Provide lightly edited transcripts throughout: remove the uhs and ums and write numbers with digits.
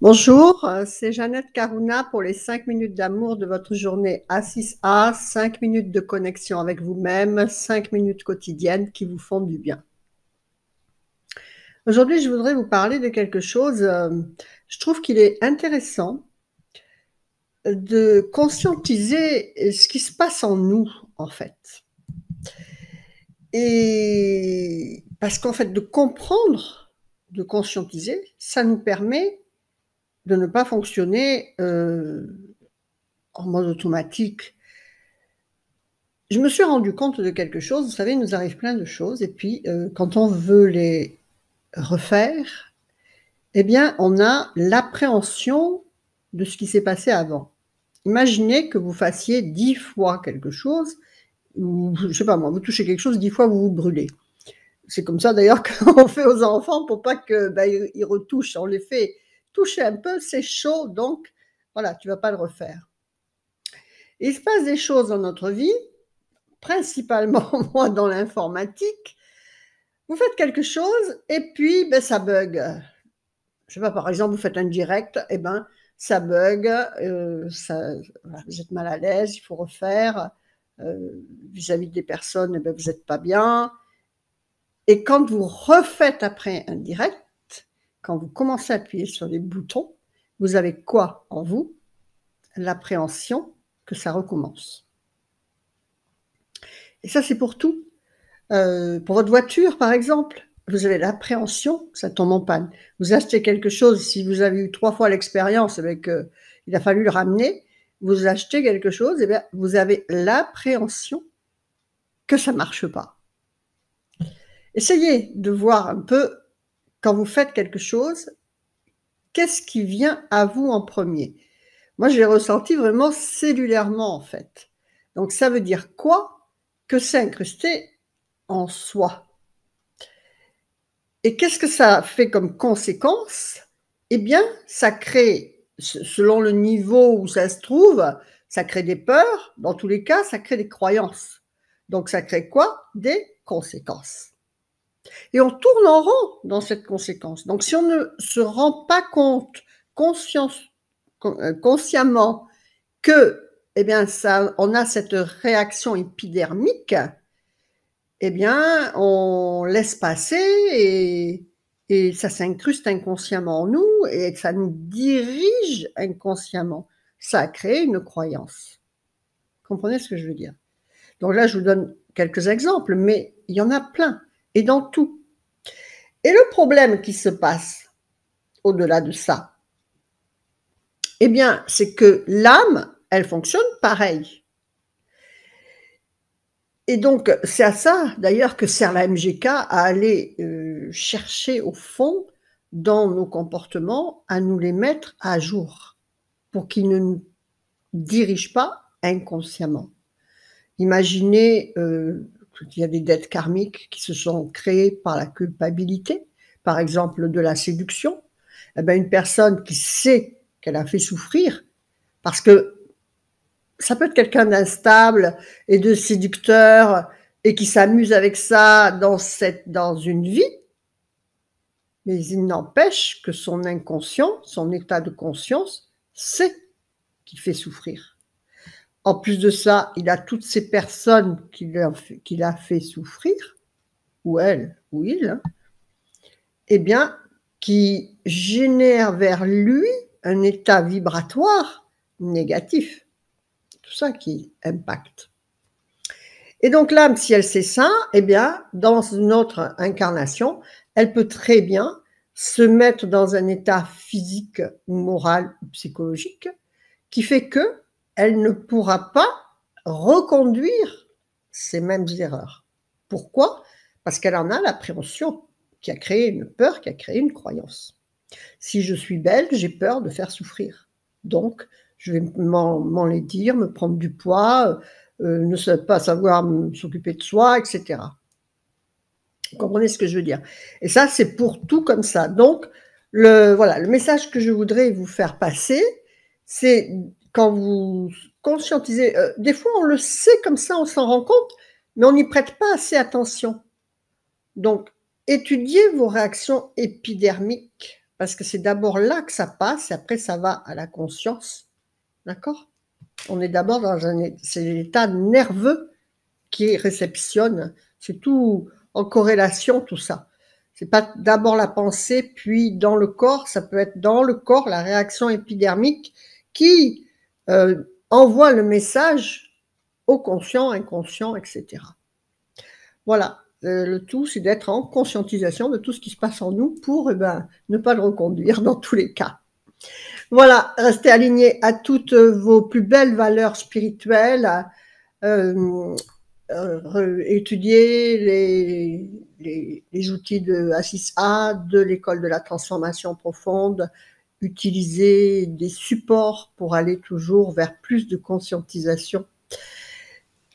Bonjour, c'est Jeannette Karuna pour les 5 minutes d'amour de votre journée A6A, 5 minutes de connexion avec vous-même, 5 minutes quotidiennes qui vous font du bien. Aujourd'hui, je voudrais vous parler de quelque chose, je trouve qu'il est intéressant de conscientiser ce qui se passe en nous, en fait. Et parce qu'en fait, de comprendre, de conscientiser, ça nous permet de ne pas fonctionner en mode automatique. Je me suis rendu compte de quelque chose, vous savez, il nous arrive plein de choses et puis quand on veut les refaire, eh bien, on a l'appréhension de ce qui s'est passé avant. Imaginez que vous fassiez 10 fois quelque chose, ou je sais pas moi, vous touchez quelque chose, 10 fois vous vous brûlez. C'est comme ça d'ailleurs qu'on fait aux enfants pour pas que ils retouchent. On les fait toucher un peu, c'est chaud, donc voilà, tu vas pas le refaire. Et il se passe des choses dans notre vie, principalement moi dans l'informatique. Vous faites quelque chose et puis ça bug. Je sais pas, par exemple, vous faites un direct, et ça bug, voilà, vous êtes mal à l'aise, il faut refaire. Vis-à-vis des personnes, vous n'êtes pas bien. Et quand vous refaites après un direct, quand vous commencez à appuyer sur les boutons, vous avez quoi en vous? L'appréhension que ça recommence. Et ça, c'est pour tout. Pour votre voiture, par exemple, vous avez l'appréhension que ça tombe en panne. Vous achetez quelque chose, si vous avez eu 3 fois l'expérience avec, il a fallu le ramener, vous achetez quelque chose, et bien, vous avez l'appréhension que ça ne marche pas. Essayez de voir un peu, quand vous faites quelque chose, qu'est-ce qui vient à vous en premier? Moi, je l'ai ressenti vraiment cellulairement, en fait. Donc, ça veut dire quoi? Que c'est incrusté en soi. Et qu'est-ce que ça fait comme conséquence? Eh bien, ça crée, selon le niveau où ça se trouve, ça crée des peurs. Dans tous les cas, ça crée des croyances. Donc, ça crée quoi? Des conséquences. Et on tourne en rond dans cette conséquence. Donc, si on ne se rend pas compte consciemment que, eh bien, on a cette réaction épidermique, eh bien, on laisse passer et ça s'incruste inconsciemment en nous et ça nous dirige inconsciemment. Ça a créé une croyance. Comprenez ce que je veux dire? Donc là, je vous donne quelques exemples, mais il y en a plein, et dans tout. Et le problème qui se passe au-delà de ça, eh bien, c'est que l'âme, elle fonctionne pareil. Et donc, c'est à ça, d'ailleurs, que sert la MGK, à aller chercher au fond, dans nos comportements, à nous les mettre à jour, pour qu'ils ne nous dirigent pas inconsciemment. Imaginez qu'il y a des dettes karmiques qui se sont créées par la culpabilité, par exemple de la séduction. Eh bien, une personne qui sait qu'elle a fait souffrir, parce que ça peut être quelqu'un d'instable et de séducteur et qui s'amuse avec ça dans une vie, mais il n'empêche que son inconscient, son état de conscience, sait qu'il fait souffrir. En plus de ça, il a toutes ces personnes qu'il a fait souffrir, ou elle, ou il, hein, eh bien, qui génèrent vers lui un état vibratoire négatif. Tout ça qui impacte. Et donc l'âme, si elle sait ça, eh bien, dans une autre incarnation, elle peut très bien se mettre dans un état physique, moral ou psychologique qui fait qu'elle ne pourra pas reconduire ces mêmes erreurs. Pourquoi? Parce qu'elle en a l'appréhension, qui a créé une peur, qui a créé une croyance. Si je suis belle, j'ai peur de faire souffrir. Donc, je vais m'enlaidir, me prendre du poids, ne pas savoir s'occuper de soi, etc. Vous comprenez ce que je veux dire? Et ça, c'est pour tout comme ça. Donc, voilà, le message que je voudrais vous faire passer, c'est quand vous conscientisez, des fois on le sait comme ça, on s'en rend compte, mais on n'y prête pas assez attention. Donc, étudiez vos réactions épidermiques, parce que c'est d'abord là que ça passe et après ça va à la conscience, d'accord? On est d'abord dans c'est l'état nerveux qui réceptionne, c'est tout en corrélation tout ça. C'est pas d'abord la pensée, puis dans le corps, ça peut être dans le corps, la réaction épidermique qui envoie le message au conscient, inconscient, etc. Voilà, le tout, c'est d'être en conscientisation de tout ce qui se passe en nous pour ne pas le reconduire dans tous les cas. Voilà, restez alignés à toutes vos plus belles valeurs spirituelles, étudier les outils de A6A, de l'école de la transformation profonde, utiliser des supports pour aller toujours vers plus de conscientisation.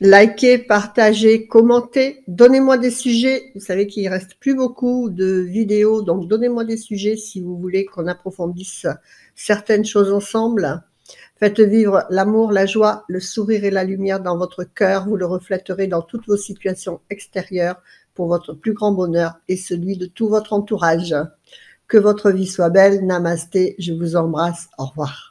Likez, partagez, commentez, donnez-moi des sujets. Vous savez qu'il ne reste plus beaucoup de vidéos, donc donnez-moi des sujets si vous voulez qu'on approfondisse certaines choses ensemble. Faites vivre l'amour, la joie, le sourire et la lumière dans votre cœur. Vous le reflèterez dans toutes vos situations extérieures pour votre plus grand bonheur et celui de tout votre entourage. Que votre vie soit belle. Namasté, je vous embrasse. Au revoir.